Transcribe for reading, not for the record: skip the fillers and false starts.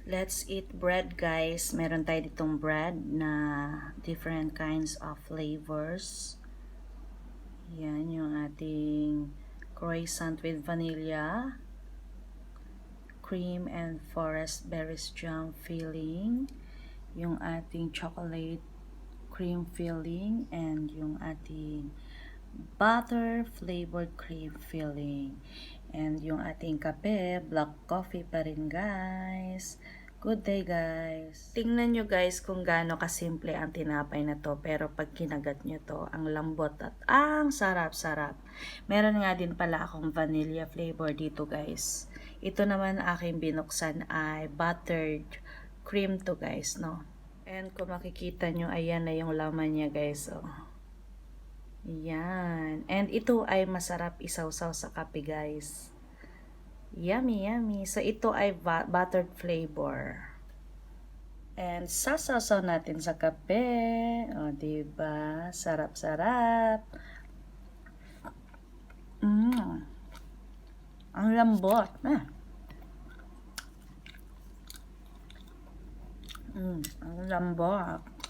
Let's eat bread, guys. Meron tayo ditong bread na different kinds of flavors. Yan yung ating croissant with vanilla, cream and forest berries jam filling, yung ating chocolate cream filling, and yung ating butter flavored cream filling. And yung ating kape, black coffee pa rin, guys. Good day, guys. Tingnan nyo, guys, kung gaano kasimple ang tinapay na to. Pero pag kinagat nyo to, ang lambot at ang sarap-sarap. Meron nga din pala akong vanilla flavor dito, guys. Ito naman aking binuksan ay buttered cream to, guys, no? And kung makikita nyo, ayan na yung laman niya, guys, oh. Yan. And ito ay masarap isawsaw sa kape, guys. Yummy, yummy. So, ito ay buttered flavor. And sasawsaw natin sa kape. O, diba? Sarap-sarap. Ang lambot. Ang lambot.